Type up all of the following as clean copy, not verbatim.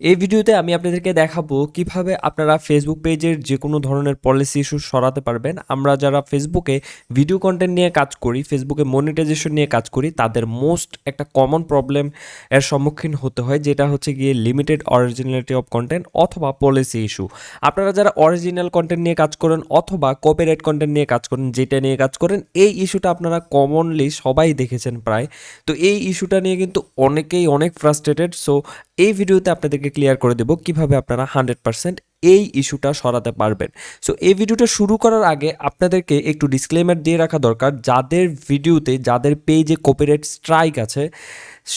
এই ভিডিওতে আমি আপনাদেরকে দেখাবো কিভাবে আপনারা ফেসবুক পেজের যে কোনো ধরনের পলিসি ইস্যু সরাতে পারবেন। আমরা যারা ফেসবুকে ভিডিও কন্টেন্ট নিয়ে কাজ করি, ফেসবুকে মনিটাইজেশন নিয়ে কাজ করি, তাদের মোস্ট একটা কমন প্রবলেম এর সম্মুখীন হতে হয়, যেটা হচ্ছে গিয়ে লিমিটেড অরিজিনালিটি অফ কন্টেন্ট অথবা পলিসি ইস্যু। আপনারা যারা অরিজিনাল কন্টেন্ট নিয়ে কাজ করেন অথবা কপিরাইট কন্টেন্ট নিয়ে কাজ করেন, যেটা নিয়ে কাজ করেন, এই ইস্যুটা আপনারা কমনলি সবাই দেখেছেন প্রায়। তো এই ইস্যুটা নিয়ে কিন্তু অনেকেই অনেক ফ্রাস্ট্রেটেড। সো এই ভিডিওতে আপনাদেরকে ক্লিয়ার করে দেব কিভাবে আপনারা 100% এই ইস্যুটা সরাতে পারবেন। সো এই ভিডিওটা শুরু করার আগে আপনাদেরকে একটু ডিসক্লেমার দিয়ে রাখা দরকার, যাদের ভিডিওতে যাদের পেজে কপিরাইট স্ট্রাইক আছে,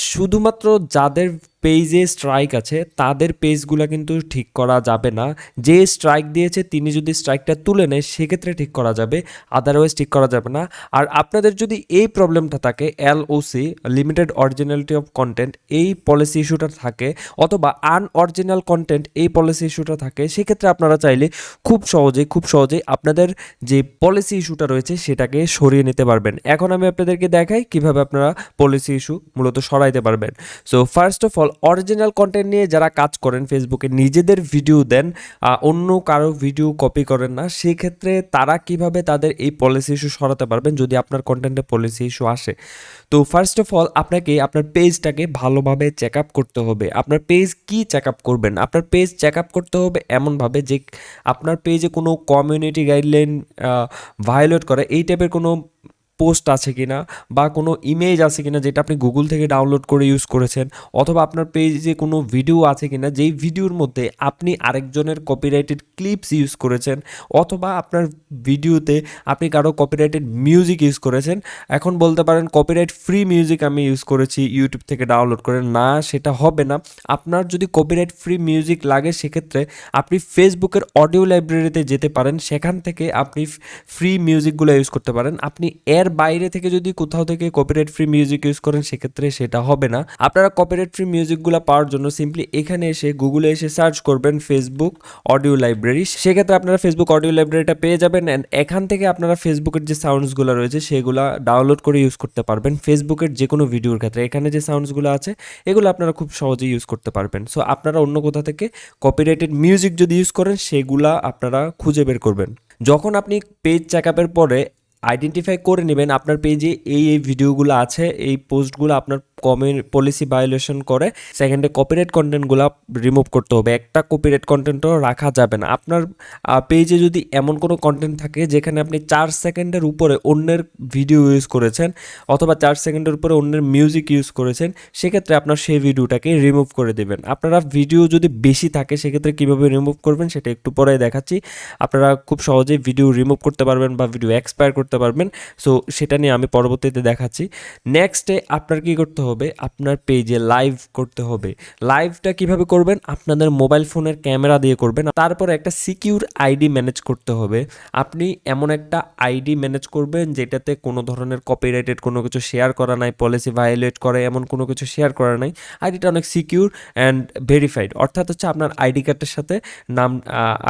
শুধুমাত্র যাদের পেজে স্ট্রাইক আছে তাদের পেজগুলো কিন্তু ঠিক করা যাবে না। যে স্ট্রাইক দিয়েছে তিনি যদি স্ট্রাইকটা তুলে নেয় সেক্ষেত্রে ঠিক করা যাবে, আদারওয়াইজ ঠিক করা যাবে না। আর আপনাদের যদি এই প্রবলেমটা থাকে, LOC limited originality of content এই পলিসি ইস্যুটা থাকে, অথবা আনঅরিজিনাল কন্টেন্ট এই পলিসি ইস্যুটা থাকে, সেক্ষেত্রে আপনারা চাইলে খুব সহজেই আপনাদের যে পলিসি ইস্যুটা রয়েছে সেটাকে সরিয়ে নিতে পারবেন। এখন আমি আপনাদেরকে দেখাই কিভাবে আপনারা পলিসি ইস্যু মূলত সরাইতে পারবেন। So first of all, original content নিয়ে যারা কাজ করেন, ফেসবুকে নিজেদের ভিডিও দেন, অন্য কারো ভিডিও কপি করেন না, সেক্ষেত্রে তারা কিভাবে তাদের এই পলিসি ইস্যু সরাতে পারবেন যদি আপনার কন্টেন্টে পলিসি ইস্যু আসে। তো ফার্স্ট অফ অল, আপনাকে আপনার পেজটাকে ভালোভাবে চেক আপ করতে হবে। আপনার পেজ কি চেক আপ করবেন? আপনার পেজ চেক আপ করতে হবে এমনভাবে যে আপনার পেজে কোনো কমিউনিটি গাইডলাইন ভায়োলেট করে এই টাইপের কোনো পোস্ট আছে কিনা, বা কোনো ইমেজ আছে কিনা যেটা আপনি গুগল থেকে ডাউনলোড করে ইউজ করেছেন, অথবা আপনার পেজে কোনো ভিডিও আছে কিনা যেই ভিডিওর মধ্যে আপনি আরেকজনের কপিরাইটেড ক্লিপস ইউজ করেছেন, অথবা আপনার ভিডিওতে আপনি কারো কপিরাইটেড মিউজিক ইউজ করেছেন। এখন বলতে পারেন কপিরাইট ফ্রি মিউজিক আমি ইউজ করেছি ইউটিউব থেকে ডাউনলোড করে, না সেটা হবে না। আপনার যদি কপিরাইট ফ্রি মিউজিক লাগে সেক্ষেত্রে আপনি ফেসবুকের অডিও লাইব্রেরিতে যেতে পারেন, সেখান থেকে আপনি ফ্রি মিউজিকগুলো ইউজ করতে পারেন। আপনি এর বাইরে থেকে যদি কোথাও থেকে কপিরাইট ফ্রি মিউজিক ইউজ করেন সেক্ষেত্রে সেটা হবে না। আপনারা কপিরাইট ফ্রি মিউজিকগুলো পাওয়ার জন্য সিম্পলি এখানে এসে গুগলে এসে সার্চ করবেন ফেসবুক অডিও লাইব্রেরি, সেক্ষেত্রে আপনারা ফেসবুক অডিও লাইব্রেরিটা পেয়ে যাবেন। অ্যান্ড এখান থেকে আপনারা ফেসবুকের যে সাউন্ডসগুলো রয়েছে সেগুলো ডাউনলোড করে ইউজ করতে পারবেন ফেসবুকের যে কোনো ভিডিওর ক্ষেত্রে। এখানে যে সাউন্ডসগুলো আছে এগুলো আপনারা খুব সহজেই ইউজ করতে পারবেন। সো আপনারা অন্য কোথা থেকে কপিরাইটেড মিউজিক যদি ইউজ করেন সেগুলা আপনারা খুঁজে বের করবেন। যখন আপনি পেজ চেক আপের পরে আইডেন্টিফাই করে নেবেন আপনার পেজে এই ভিডিওগুলো আছে, এই পোস্টগুলো আপনার পলিসি ভায়োলেশন করে, সেকেন্ডে কপিরাইট কন্টেন্টগুলো রিমুভ করতে হবে। একটা কপিরাইট কন্টেন্টও রাখা যাবে না। আপনার পেজে যদি এমন কোনো কন্টেন্ট থাকে যেখানে আপনি 4 সেকেন্ডের উপরে অন্যের ভিডিও ইউজ করেছেন, অথবা 4 সেকেন্ডের উপরে অন্যের মিউজিক ইউজ করেছেন, সেক্ষেত্রে আপনার সেই ভিডিওটাকে রিমুভ করে দেবেন। আপনারা ভিডিও যদি বেশি থাকে সেক্ষেত্রে কীভাবে রিমুভ করবেন সেটা একটু পরে দেখাচ্ছি। আপনারা খুব সহজেই ভিডিও রিমুভ করতে পারবেন বা ভিডিও এক্সপায়ার করতে পারবেন। সো সেটা নিয়ে আমি পরবর্তীতে দেখাচ্ছি। নেক্সটে আপনার কি করতে হবে, আপনার পেজে লাইভ করতে হবে। লাইভটা কিভাবে করবেন? আপনাদের মোবাইল ফোনের ক্যামেরা দিয়ে করবেন। তারপরে একটা সিকিউর আইডি ম্যানেজ করতে হবে। আপনি এমন একটা আইডি ম্যানেজ করবেন যেটাতে কোনো ধরনের কপিরাইটেড কোনো কিছু শেয়ার করা নাই, পলিসি ভায়োলেট করে এমন কোনো কিছু শেয়ার করা নাই। আইডিটা অনেক সিকিউর অ্যান্ড ভেরিফাইড, অর্থাৎ হচ্ছে আপনার আইডি কার্ডের সাথে নাম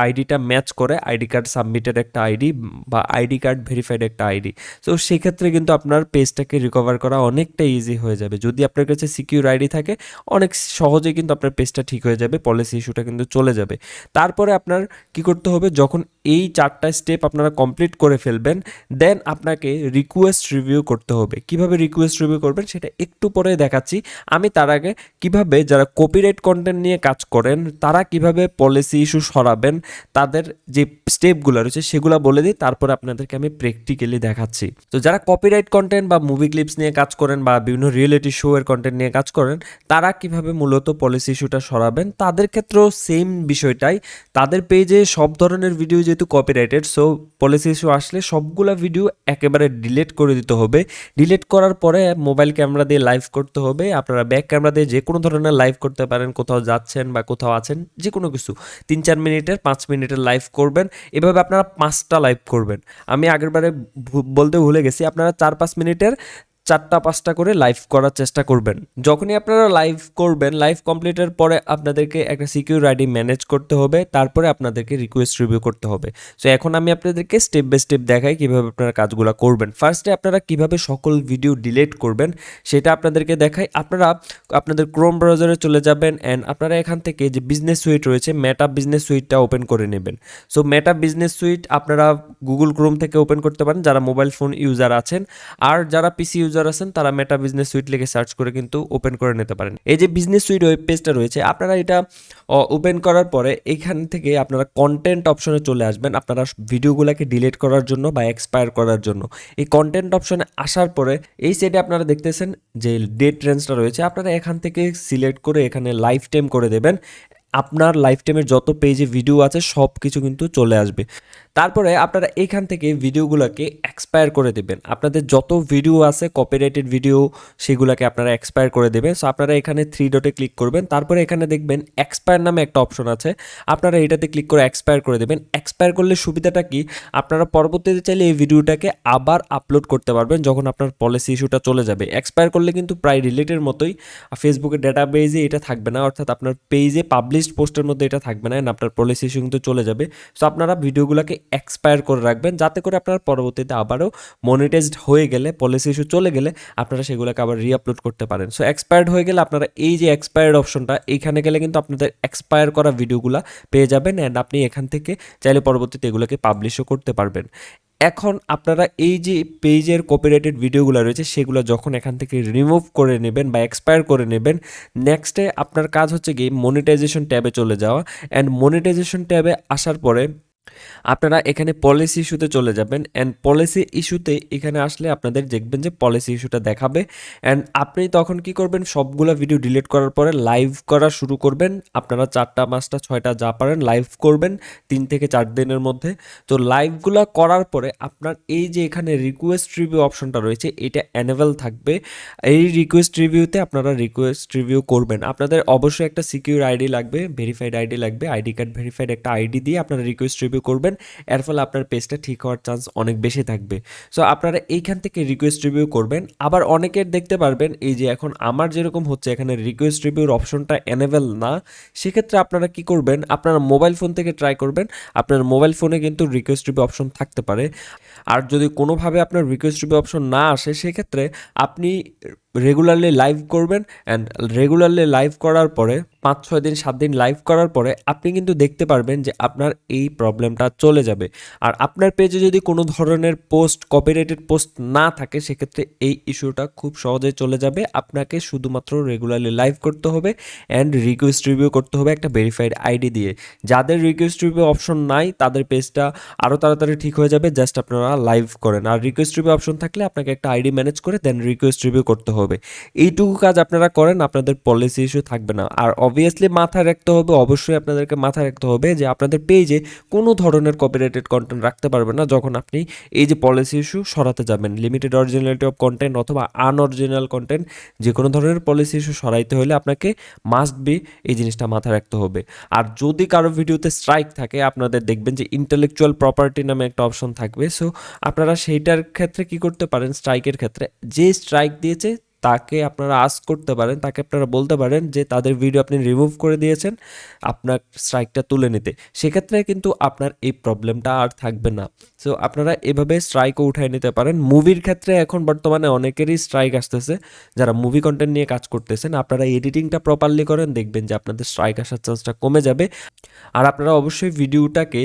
আইডিটা ম্যাচ করে আইডি কার্ড সাবমিটেড একটা আইডি বা আইডি কার্ড ভেরিফাইড একটা আইডি। তো সেক্ষেত্রে কিন্তু আপনার পেজটাকে রিকভার করা অনেকটা ইজি হয়ে যাবে। যদি আপনার কাছে সিকিউর আইডি থাকে অনেক সহজেই কিন্তু আপনার পেজটা ঠিক হয়ে যাবে, পলিসি ইস্যুটা কিন্তু চলে যাবে। তারপরে আপনার কি করতে হবে, যখন এই 4টা স্টেপ আপনারা কমপ্লিট করে ফেলবেন, দেন আপনাকে রিকোয়েস্ট রিভিউ করতে হবে। কিভাবে রিকোয়েস্ট রিভিউ করবেন সেটা একটু পরে দেখাচ্ছি। আমি তার আগে কিভাবে যারা কপিরাইট কন্টেন্ট নিয়ে কাজ করেন তারা কিভাবে পলিসি ইস্যু সরাবেন তাদের যে স্টেপগুলো রয়েছে সেগুলো বলে দিই, তারপরে আপনাদেরকে আমি প্র্যাকটিক্যালি দেখাচ্ছি। তো যারা কপিরাইট কন্টেন্ট বা মুভি ক্লিপস নিয়ে কাজ করেন বা বিভিন্ন রিয়েলিটি শো এর কন্টেন্ট নিয়ে কাজ করেন, তারা কিভাবে মূলত পলিসি ইস্যুটা সরাবেন তাদের ক্ষেত্রেও সেম বিষয়টাই। তাদের পেজে সব ধরনের ভিডিও যেহেতু কপিরাইটেড, সো পলিসি ইস্যু আসলে সবগুলা ভিডিও একেবারে ডিলিট করে দিতে হবে। ডিলিট করার পরে মোবাইল ক্যামেরা দিয়ে লাইভ করতে হবে। আপনারা ব্যাক ক্যামেরা দিয়ে যে কোনো ধরনের লাইভ করতে পারেন, কোথাও যাচ্ছেন বা কোথাও আছেন, যে কোনো কিছু 3-4 মিনিটের 5 মিনিটের লাইভ করবেন। এভাবে আপনারা 5টা লাইভ করবেন। আমি আগেরবারে বলতে ভুলে গেছি, আপনারা 4-5 মিনিটের 4টা 5টা করে লাইভ করার চেষ্টা করবেন। যখনই আপনারা লাইভ করবেন, লাইভ কমপ্লিটের পরে আপনাদেরকে একটা সিকিউর আইডি ম্যানেজ করতে হবে, তারপরে আপনাদেরকে রিকোয়েস্ট রিভিউ করতে হবে। সো এখন আমি আপনাদেরকে স্টেপ বাই স্টেপ দেখাই কীভাবে আপনারা কাজগুলো করবেন। ফার্স্টে আপনারা কীভাবে সকল ভিডিও ডিলিট করবেন সেটা আপনাদেরকে দেখাই। আপনারা আপনাদের ক্রোম ব্রাউজারে চলে যাবেন অ্যান্ড আপনারা এখান থেকে যে বিজনেস সুইট রয়েছে, মেটা বিজনেস সুইটটা ওপেন করে নেবেন। সো মেটা বিজনেস সুইট আপনারা গুগল ক্রোম থেকে ওপেন করতে পারেন যারা মোবাইল ফোন ইউজার আছেন, আর যারা পিসি ইউজার আছেন তারা মেটা বিজনেস সুইট লিখে সার্চ করে কিন্তু ওপেন করে নিতে পারেন। এই যে বিজনেস সুইট ওয়েব পেজটা রয়েছে, আপনারা এটা ওপেন করার পরে এখান থেকে আপনারা কন্টেন্ট অপশনে চলে আসবেন আপনারা ভিডিওগুলোকে ডিলিট করার জন্য বা এক্সপায়ার করার জন্য। এই কন্টেন্ট অপশনে আসার পরে এই সাইডে আপনারা দেখতেছেন যে ডেট রেঞ্জটা রয়েছে, আপনারা এখান থেকে সিলেক্ট করে এখানে লাইফ টাইম করে দেবেন। আপনার লাইফ টাইমের যত পেজে ভিডিও আছে সব কিছু কিন্তু চলে আসবে। তারপরে আপনারা এখান থেকে ভিডিওগুলোকে এক্সপায়ার করে দেবেন। আপনাদের যত ভিডিও আছে কপিরাইটেড ভিডিও সেগুলোকে আপনারা এক্সপায়ার করে দেবেন। সো আপনারা এখানে 3 ডটে ক্লিক করবেন, তারপরে এখানে দেখবেন এক্সপায়ার নামে একটা অপশন আছে, আপনারা এটাতে ক্লিক করে এক্সপায়ার করে দেবেন। এক্সপায়ার করলে সুবিধাটা কি, আপনারা পরবর্তীতে চাইলে এই ভিডিওটাকে আবার আপলোড করতে পারবেন যখন আপনার পলিসি ইস্যুটা চলে যাবে। এক্সপায়ার করলে কিন্তু প্রায় রিলেটের মতোই, ফেসবুকের ডাটাবেজে এটা থাকবে না, অর্থাৎ আপনার পেজে পাবলিশড পোস্টের মধ্যে এটা থাকবে না, আপনার পলিসি ইস্যু কিন্তু চলে যাবে। সো আপনারা ভিডিওগুলোকে এক্সপায়ার করে রাখবেন যাতে করে আপনারা পরবর্তীতে আবারও মনিটাইজড হয়ে গেলে, পলিসি ইস্যু চলে গেলে আপনারা সেগুলোকে আবার রিআপলোড করতে পারেন। সো এক্সপায়ার্ড হয়ে গেলে আপনারা এই যে এক্সপায়ার্ড অপশনটা, এইখানে গেলে কিন্তু আপনাদের এক্সপায়ার করা ভিডিওগুলো পেয়ে যাবেন অ্যান্ড আপনি এখান থেকে চাইলে পরবর্তীতে এগুলোকে পাবলিশও করতে পারবেন। এখন আপনারা এই যে পেজের কপিরাইটেড ভিডিওগুলো রয়েছে সেগুলো যখন এখান থেকে রিমুভ করে নেবেন বা এক্সপায়ার করে নেবেন, নেক্সটে আপনার কাজ হচ্ছে কি মনিটাইজেশন ট্যাবে চলে যাওয়া অ্যান্ড মনিটাইজেশন ট্যাবে আসার পরে আপনারা এখানে পলিসি ইস্যুতে চলে যাবেন অ্যান্ড পলিসি ইস্যুতে এখানে আসলে আপনাদের দেখবেন যে পলিসি ইস্যুটা দেখাবে অ্যান্ড আপনি তখন কি করবেন, সবগুলো ভিডিও ডিলিট করার পরে লাইভ করা শুরু করবেন। আপনারা 4টা 5টা 6টা যা পারেন লাইভ করবেন 3 থেকে 4 দিনের মধ্যে। তো লাইভগুলো করার পরে আপনার এই যে এখানে রিকোয়েস্ট রিভিউ অপশনটা রয়েছে এটা এনেবল থাকবে। এই রিকোয়েস্ট রিভিউতে আপনারা রিকোয়েস্ট রিভিউ করবেন। আপনাদের অবশ্যই একটা সিকিউর আইডি লাগবে, ভেরিফাইড আইডি লাগবে, আইডি কার্ড ভেরিফাইড একটা আইডি দিয়ে আপনারা রিকোয়েস্ট রিভিউ করবেন। এর ফলে আপনার পেজটা ঠিক হওয়ার চান্স অনেক বেশি থাকবে। সো আপনারা এইখান থেকে রিকোয়েস্ট রিভিউ করবেন। আবার অনেকের দেখতে পারবেন এই যে এখন আমার যেরকম হচ্ছে এখানে রিকোয়েস্ট রিভিউর অপশনটা এনেবল না, সেক্ষেত্রে আপনারা কি করবেন, আপনারা মোবাইল ফোন থেকে ট্রাই করবেন। আপনার মোবাইল ফোনে কিন্তু রিকোয়েস্ট রিভিউ অপশন থাকতে পারে। আর যদি কোনোভাবে আপনার রিকোয়েস্ট রিভিউ অপশন না আসে সেক্ষেত্রে আপনি রেগুলারলি লাইভ করবেন অ্যান্ড রেগুলারলি লাইভ করার পরে 5-6 দিন 7 দিন লাইভ করার পরে আপনি কিন্তু দেখতে পারবেন যে আপনার এই প্রবলেমটা চলে যাবে। আর আপনার পেজে যদি কোনো ধরনের পোস্ট কপিরাইটেড পোস্ট না থাকে সেক্ষেত্রে এই ইস্যুটা খুব সহজেই চলে যাবে। আপনাকে শুধুমাত্র রেগুলারলি লাইভ করতে হবে অ্যান্ড রিকোয়েস্ট রিভিউ করতে হবে একটা ভেরিফাইড আইডি দিয়ে। যাদের রিকোয়েস্ট রিভিউ অপশন নাই তাদের পেজটা আরও তাড়াতাড়ি ঠিক হয়ে যাবে, জাস্ট আপনারা লাইভ করেন। আর রিকোয়েস্ট রিভিউ অপশন থাকলে আপনাকে একটা আইডি ম্যানেজ করে দেন রিকোয়েস্ট রিভিউ করতে হবে। এইটুকু কাজ আপনারা করেন, আপনাদের পলিসি ইস্যু থাকবে না। আর অবভিয়াসলি মাথায় রাখতে হবে, অবশ্যই আপনাদেরকে মাথায় রাখতে হবে যে আপনাদের পেজে কোনো ধরনের কপিরাইটেড কন্টেন্ট রাখতে পারবেন না যখন আপনি এই যে পলিসি ইস্যু সরাতে যাবেন। লিমিটেড অরিজিনালিটি অফ কন্টেন্ট অথবা আনঅরিজিনাল কন্টেন্ট যে কোনো ধরনের পলিসি ইস্যু সরাইতে হলে আপনাকে মাস্ট বি এই জিনিসটা মাথায় রাখতে হবে। আর যদি কারো ভিডিওতে স্ট্রাইক থাকে আপনাদের দেখবেন যে ইন্টেলেকচুয়াল প্রপার্টি নামে একটা অপশন থাকবে। সো আপনারা সেইটার ক্ষেত্রে কি করতে পারেন, স্ট্রাইকের ক্ষেত্রে যে স্ট্রাইক দিয়েছে তাকে আপনারা আস্ক করতে পারেন, তাকে আপনারা বলতে পারেন যে তাদের ভিডিও আপনি রিমুভ করে দিয়েছেন, আপনার স্ট্রাইকটা তুলে নিতে। সেক্ষেত্রে কিন্তু আপনার এই প্রবলেমটা আর থাকবে না। সো আপনারা এভাবে স্ট্রাইকও উঠায় নিতে পারেন। মুভির ক্ষেত্রে এখন বর্তমানে অনেকেরই স্ট্রাইক আসতেছে যারা মুভি কন্টেন্ট নিয়ে কাজ করতেছেন। আপনারা এডিটিংটা প্রপারলি করেন, দেখবেন যে আপনাদের স্ট্রাইক আসার চান্সটা কমে যাবে। আর আপনারা অবশ্যই ভিডিওটাকে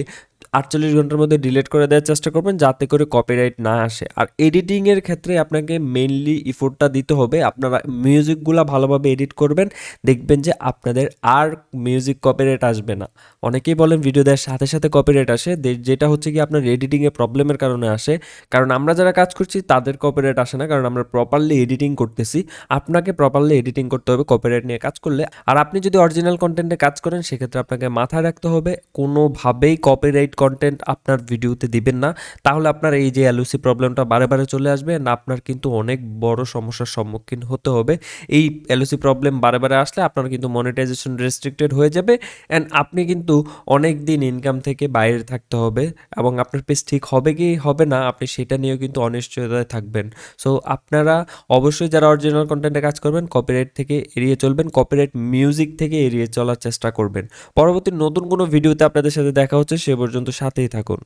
48 ঘন্টার মধ্যে ডিলিট করে দেওয়ার চেষ্টা করবেন যাতে করে কপিরাইট না আসে। আর এডিটিংয়ের ক্ষেত্রে আপনাকে মেইনলি ইফোর্টটা দিতে হবে। আপনারা মিউজিকগুলো ভালোভাবে এডিট করবেন, দেখবেন যে আপনাদের আর মিউজিক কপিরাইট আসবে না। অনেকেই বলেন ভিডিও দেওয়ার সাথে সাথে কপিরাইট আসে, যেটা হচ্ছে কি আপনার এডিটিংয়ে প্রবলেমের কারণে আসে। কারণ আমরা যারা কাজ করছি তাদের কপিরাইট আসে না, কারণ আমরা প্রপারলি এডিটিং করতেছি। আপনাকে প্রপারলি এডিটিং করতে হবে কপিরাইট নিয়ে কাজ করলে। আর আপনি যদি অরিজিনাল কন্টেন্টে কাজ করেন সেক্ষেত্রে আপনাকে মাথায় রাখতে হবে কোনোভাবেই কপিরাইট কন্টেন্ট আপনার ভিডিওতে দিবেন না, তাহলে আপনার এই যে এলওসি প্রবলেমটা বারে বারে চলে আসবে, না আপনার কিন্তু অনেক বড় সমস্যার সম্মুখীন হতে হবে। এই এলওসি প্রবলেম বারে বারে আসলে আপনার কিন্তু মনিটাইজেশন রেস্ট্রিক্টেড হয়ে যাবে অ্যান্ড আপনি কিন্তু অনেক দিন ইনকাম থেকে বাইরে থাকতে হবে এবং আপনার পেজ ঠিক হবে কি হবে না আপনি সেটা নিয়েও কিন্তু অনিশ্চয়তায় থাকবেন। সো আপনারা অবশ্যই যারা অরিজিনাল কন্টেন্টে কাজ করবেন কপিরাইট থেকে এড়িয়ে চলবেন, কপিরাইট মিউজিক থেকে এড়িয়ে চলার চেষ্টা করবেন। পরবর্তী নতুন কোনো ভিডিওতে আপনাদের সাথে দেখা হচ্ছে, সে পর্যন্ত সাথেই থাকুন।